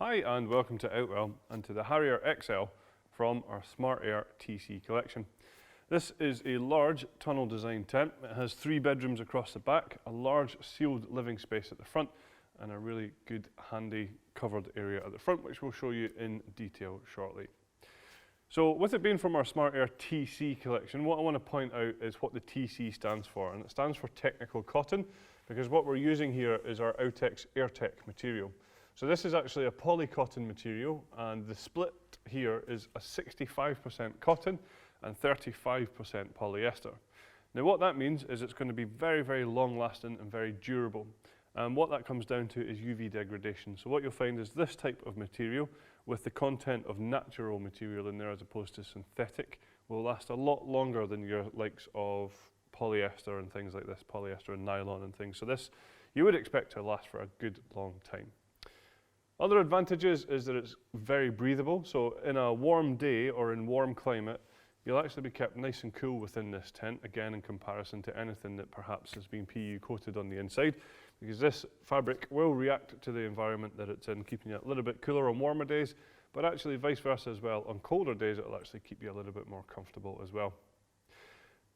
Hi and welcome to Outwell and to the Harrier XL from our Smart Air TC collection. This is a large tunnel design tent. It has 3 bedrooms across the back, a large sealed living space at the front and a really good handy covered area at the front, which we'll show you in detail shortly. So with it being from our Smart Air TC collection, what I want to point out is what the TC stands for, and it stands for technical cotton, because what we're using here is our Outex AirTech material. So this is actually a polycotton material, and the split here is a 65% cotton and 35% polyester. Now what that means is it's going to be very, very long lasting and very durable. And what that comes down to is UV degradation. So what you'll find is this type of material with the content of natural material in there as opposed to synthetic will last a lot longer than your likes of polyester and things like this, polyester and nylon and things. So this you would expect to last for a good long time. Other advantages is that it's very breathable, so in a warm day or in warm climate, you'll actually be kept nice and cool within this tent, again in comparison to anything that perhaps has been PU coated on the inside, because this fabric will react to the environment that it's in, keeping you a little bit cooler on warmer days, but actually vice versa as well. On colder days, it'll actually keep you a little bit more comfortable as well.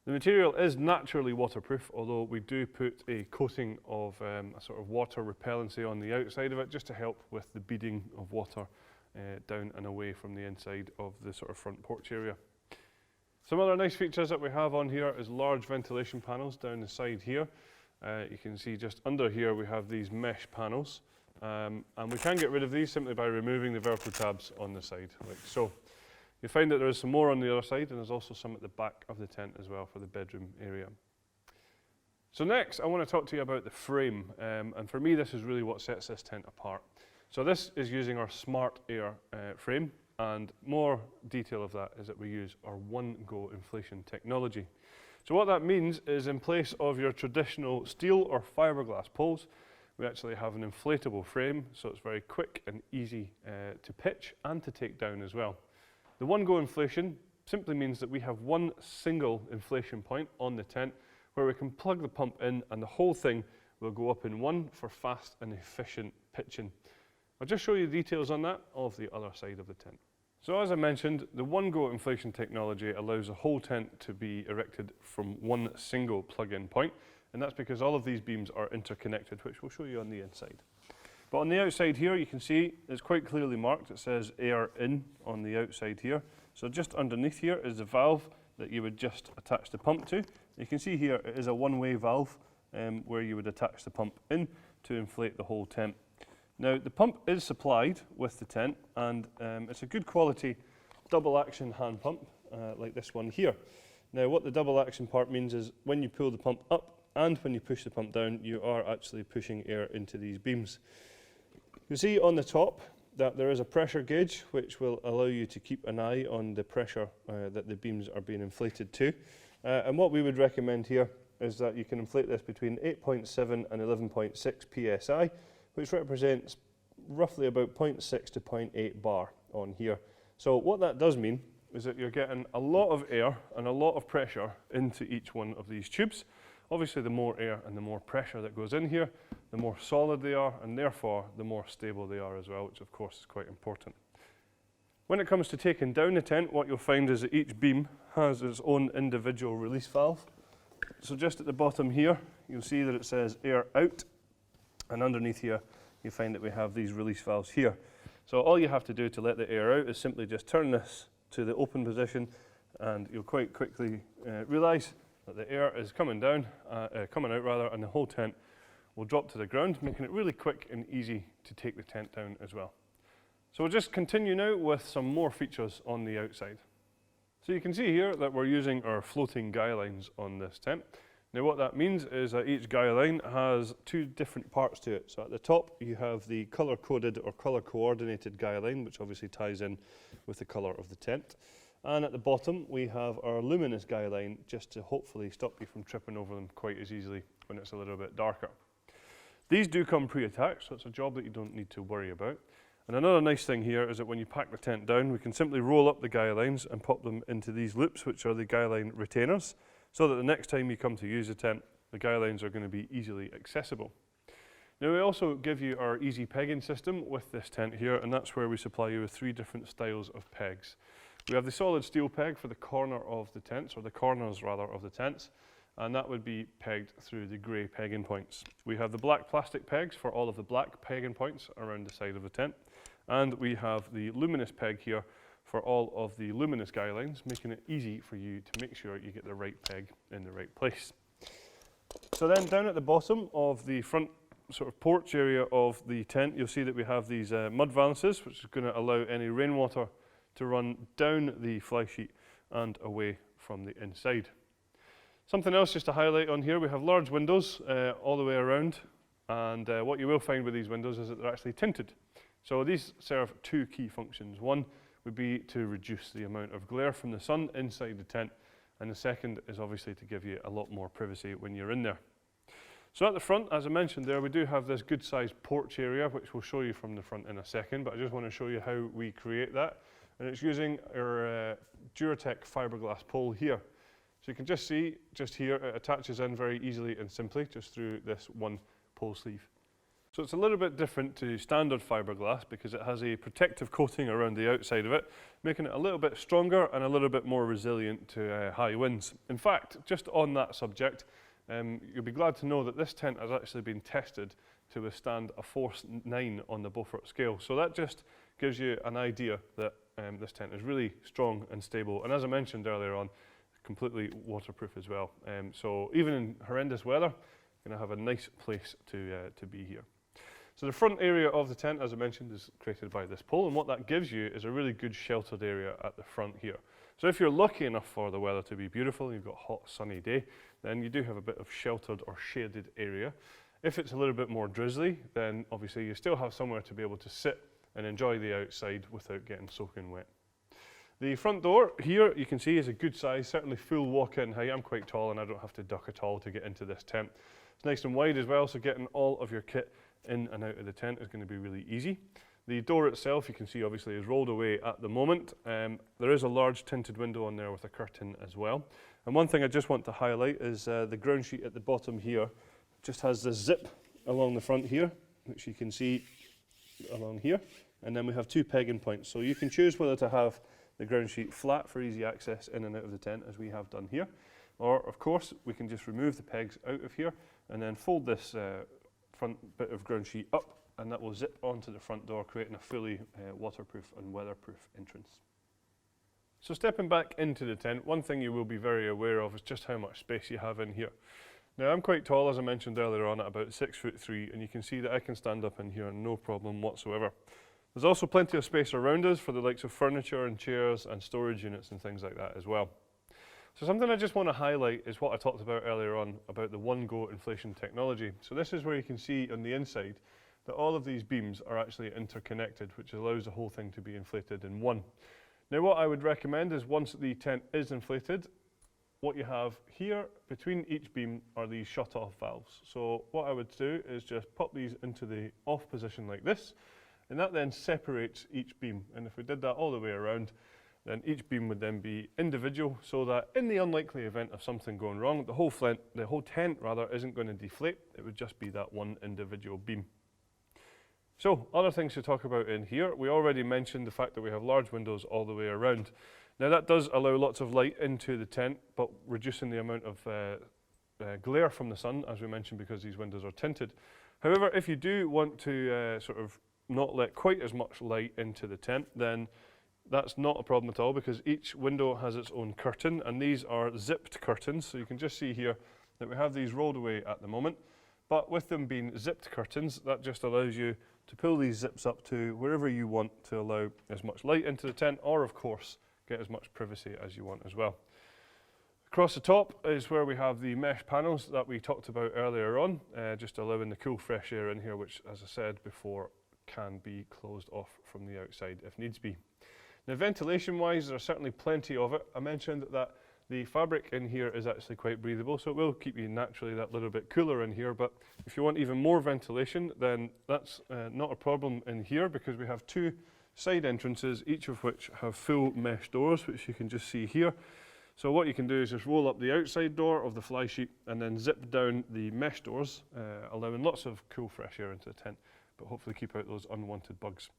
The material is naturally waterproof, although we do put a coating of a sort of water repellency on the outside of it just to help with the beading of water down and away from the inside of the sort of front porch area. Some other nice features that we have on here is large ventilation panels down the side here. You can see just under here we have these mesh panels, and we can get rid of these simply by removing the Velcro tabs on the side, like so. You'll find that there is some more on the other side, and there's also some at the back of the tent as well for the bedroom area. So next, I want to talk to you about the frame, and for me this is really what sets this tent apart. So this is using our Smart Air frame, and more detail of that is that we use our one-go inflation technology. So what that means is in place of your traditional steel or fiberglass poles, we actually have an inflatable frame, so it's very quick and easy to pitch and to take down as well. The one-go inflation simply means that we have one single inflation point on the tent where we can plug the pump in and the whole thing will go up in one for fast and efficient pitching. I'll just show you details on that of the other side of the tent. So as I mentioned, the one-go inflation technology allows the whole tent to be erected from one single plug-in point, and that's because all of these beams are interconnected, which we'll show you on the inside. But on the outside here, you can see it's quite clearly marked. It says air in on the outside here. So just underneath here is the valve that you would just attach the pump to. You can see here it is a one-way valve where you would attach the pump in to inflate the whole tent. Now the pump is supplied with the tent, and it's a good quality double action hand pump like this one here. Now what the double action part means is when you pull the pump up and when you push the pump down, you are actually pushing air into these beams. You see on the top that there is a pressure gauge which will allow you to keep an eye on the pressure that the beams are being inflated to. And what we would recommend here is that you can inflate this between 8.7 and 11.6 psi, which represents roughly about 0.6 to 0.8 bar on here. So what that does mean is that you're getting a lot of air and a lot of pressure into each one of these tubes. Obviously the more air and the more pressure that goes in here, the more solid they are, and therefore the more stable they are as well, which of course is quite important. When it comes to taking down the tent, what you'll find is that each beam has its own individual release valve. So just at the bottom here, you'll see that it says air out, and underneath here you find that we have these release valves here. So all you have to do to let the air out is simply just turn this to the open position, and you'll quite quickly realise that the air is coming out rather, and the whole tent will drop to the ground, making it really quick and easy to take the tent down as well. So we'll just continue now with some more features on the outside. So you can see here that we're using our floating guylines on this tent. Now what that means is that each guyline has 2 different parts to it. So at the top you have the colour-coded or colour-coordinated guyline, which obviously ties in with the colour of the tent. And at the bottom we have our luminous guyline, just to hopefully stop you from tripping over them quite as easily when it's a little bit darker. These do come pre-attached, so it's a job that you don't need to worry about. And another nice thing here is that when you pack the tent down, we can simply roll up the guylines and pop them into these loops, which are the guyline retainers, so that the next time you come to use the tent, the guylines are going to be easily accessible. Now we also give you our easy pegging system with this tent here, and that's where we supply you with 3 different styles of pegs. We have the solid steel peg for the corner of the tents, or the corners rather of the tents, and that would be pegged through the grey pegging points. We have the black plastic pegs for all of the black pegging points around the side of the tent, and we have the luminous peg here for all of the luminous guylines, making it easy for you to make sure you get the right peg in the right place. So then down at the bottom of the front sort of porch area of the tent, you'll see that we have these mud valances, which is going to allow any rainwater to run down the fly sheet and away from the inside. Something else just to highlight on here, we have large windows all the way around, and what you will find with these windows is that they're actually tinted. So these serve 2 key functions. One would be to reduce the amount of glare from the sun inside the tent, and the second is obviously to give you a lot more privacy when you're in there. So at the front, as I mentioned there, we do have this good sized porch area, which we'll show you from the front in a second, but I just want to show you how we create that. And it's using our Duratec fiberglass pole here. So you can just see, just here, it attaches in very easily and simply, just through this one pole sleeve. So it's a little bit different to standard fiberglass because it has a protective coating around the outside of it, making it a little bit stronger and a little bit more resilient to high winds. In fact, just on that subject, you'll be glad to know that this tent has actually been tested to withstand a force 9 on the Beaufort scale. So that just gives you an idea that this tent is really strong and stable. And as I mentioned earlier on, completely waterproof as well. So even in horrendous weather, you're going to have a nice place to be here. So the front area of the tent, as I mentioned, is created by this pole, and what that gives you is a really good sheltered area at the front here. So if you're lucky enough for the weather to be beautiful, you've got a hot sunny day, then you do have a bit of sheltered or shaded area. If it's a little bit more drizzly, then obviously you still have somewhere to be able to sit and enjoy the outside without getting soaking wet. The front door here, you can see, is a good size, certainly full walk-in height. I'm quite tall and I don't have to duck at all to get into this tent. It's nice and wide as well, so getting all of your kit in and out of the tent is going to be really easy. The door itself, you can see, obviously is rolled away at the moment. There is a large tinted window on there with a curtain as well. And one thing I just want to highlight is the ground sheet at the bottom here just has this zip along the front here, which you can see along here. And then we have 2 pegging points. So you can choose whether to have the ground sheet flat for easy access in and out of the tent, as we have done here. Or, of course, we can just remove the pegs out of here and then fold this front bit of ground sheet up, and that will zip onto the front door, creating a fully waterproof and weatherproof entrance. So stepping back into the tent, one thing you will be very aware of is just how much space you have in here. Now I'm quite tall, as I mentioned earlier on, at about 6'3", and you can see that I can stand up in here no problem whatsoever. There's also plenty of space around us for the likes of furniture and chairs and storage units and things like that as well. So something I just want to highlight is what I talked about earlier on about the one-go inflation technology. So this is where you can see on the inside that all of these beams are actually interconnected, which allows the whole thing to be inflated in one. Now what I would recommend is once the tent is inflated, what you have here between each beam are these shut-off valves. So what I would do is just pop these into the off position like this, and that then separates each beam. And if we did that all the way around, then each beam would then be individual, so that in the unlikely event of something going wrong, the whole tent isn't going to deflate. It would just be that one individual beam. So other things to talk about in here, we already mentioned the fact that we have large windows all the way around. Now that does allow lots of light into the tent, but reducing the amount of glare from the sun, as we mentioned, because these windows are tinted. However, if you do want to sort of not let quite as much light into the tent, then that's not a problem at all, because each window has its own curtain, and these are zipped curtains. So you can just see here that we have these rolled away at the moment, but with them being zipped curtains, that just allows you to pull these zips up to wherever you want to allow as much light into the tent, or of course get as much privacy as you want as well. Across the top is where we have the mesh panels that we talked about earlier on, just allowing the cool fresh air in here, which, as I said before, can be closed off from the outside if needs be. Now ventilation wise, there's certainly plenty of it. I mentioned that the fabric in here is actually quite breathable, so it will keep you naturally that little bit cooler in here, but if you want even more ventilation, then that's not a problem in here, because we have 2 side entrances, each of which have full mesh doors, which you can just see here. So what you can do is just roll up the outside door of the fly sheet and then zip down the mesh doors, allowing lots of cool fresh air into the tent, but hopefully keep out those unwanted bugs.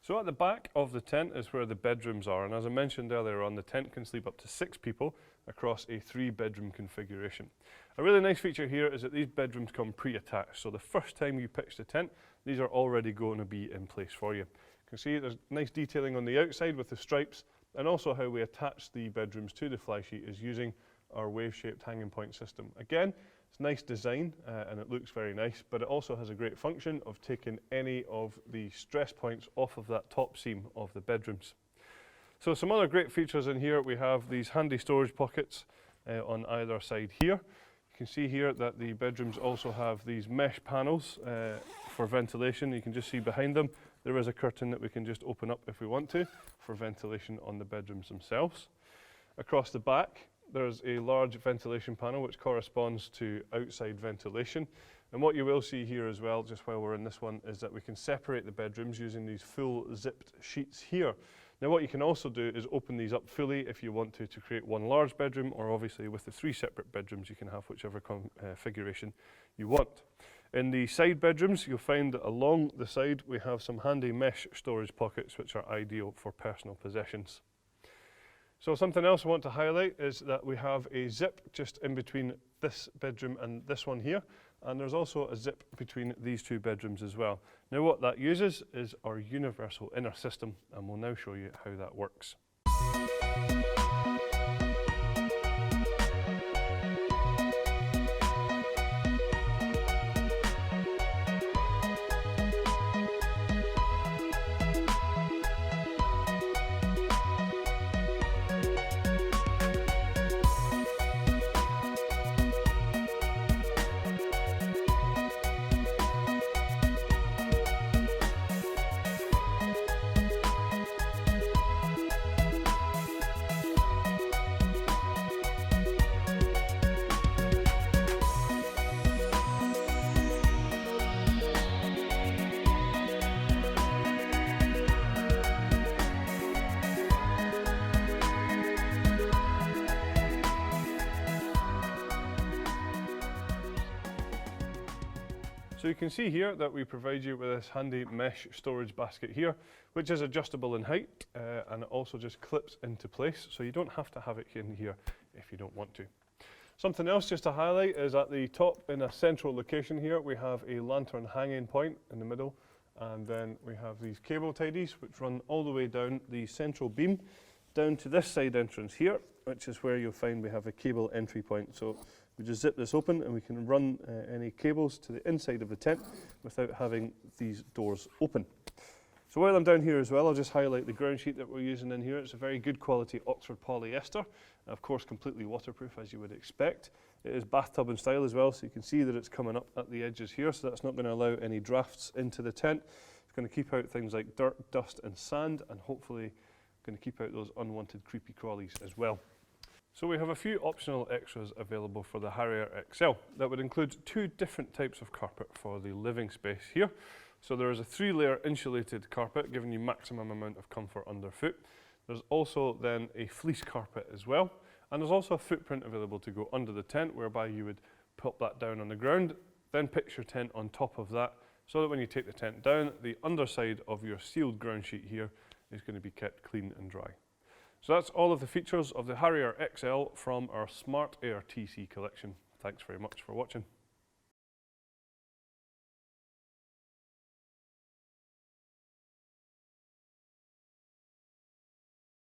So at the back of the tent is where the bedrooms are, and as I mentioned earlier on, the tent can sleep up to 6 people across a 3-bedroom configuration. A really nice feature here is that these bedrooms come pre-attached, so the first time you pitch the tent, these are already going to be in place for you. You can see there's nice detailing on the outside with the stripes, and also how we attach the bedrooms to the fly sheet is using our wave-shaped hanging point system. Again, it's nice design and it looks very nice, but it also has a great function of taking any of the stress points off of that top seam of the bedrooms. So some other great features in here, we have these handy storage pockets on either side here. You can see here that the bedrooms also have these mesh panels for ventilation. You can just see behind them there is a curtain that we can just open up if we want to for ventilation on the bedrooms themselves. Across the back there's a large ventilation panel which corresponds to outside ventilation, and what you will see here as well, just while we're in this one, is that we can separate the bedrooms using these full zipped sheets here. Now what you can also do is open these up fully if you want to create one large bedroom, or obviously with the 3 separate bedrooms you can have whichever configuration you want. In the side bedrooms you'll find that along the side we have some handy mesh storage pockets which are ideal for personal possessions. So something else I want to highlight is that we have a zip just in between this bedroom and this one here, and there's also a zip between these 2 bedrooms as well. Now what that uses is our universal inner system, and we'll now show you how that works. So you can see here that we provide you with this handy mesh storage basket here, which is adjustable in height and it also just clips into place, so you don't have to have it in here if you don't want to. Something else just to highlight is at the top in a central location here we have a lantern hanging point in the middle, and then we have these cable tidies which run all the way down the central beam down to this side entrance here, which is where you'll find we have a cable entry point. So we just zip this open and we can run any cables to the inside of the tent without having these doors open. So while I'm down here as well, I'll just highlight the ground sheet that we're using in here. It's a very good quality Oxford polyester, of course completely waterproof as you would expect. It is bathtub in style as well, so you can see that it's coming up at the edges here, so that's not going to allow any drafts into the tent. It's going to keep out things like dirt, dust and sand, and hopefully going to keep out those unwanted creepy crawlies as well. So we have a few optional extras available for the Harrier XL that would include 2 different types of carpet for the living space here. So there is a 3-layer insulated carpet giving you maximum amount of comfort underfoot. There's also then a fleece carpet as well, and there's also a footprint available to go under the tent, whereby you would pop that down on the ground, then pitch your tent on top of that, so that when you take the tent down, the underside of your sealed ground sheet here is going to be kept clean and dry. So that's all of the features of the Harrier XL from our Smart Air TC collection. Thanks very much for watching.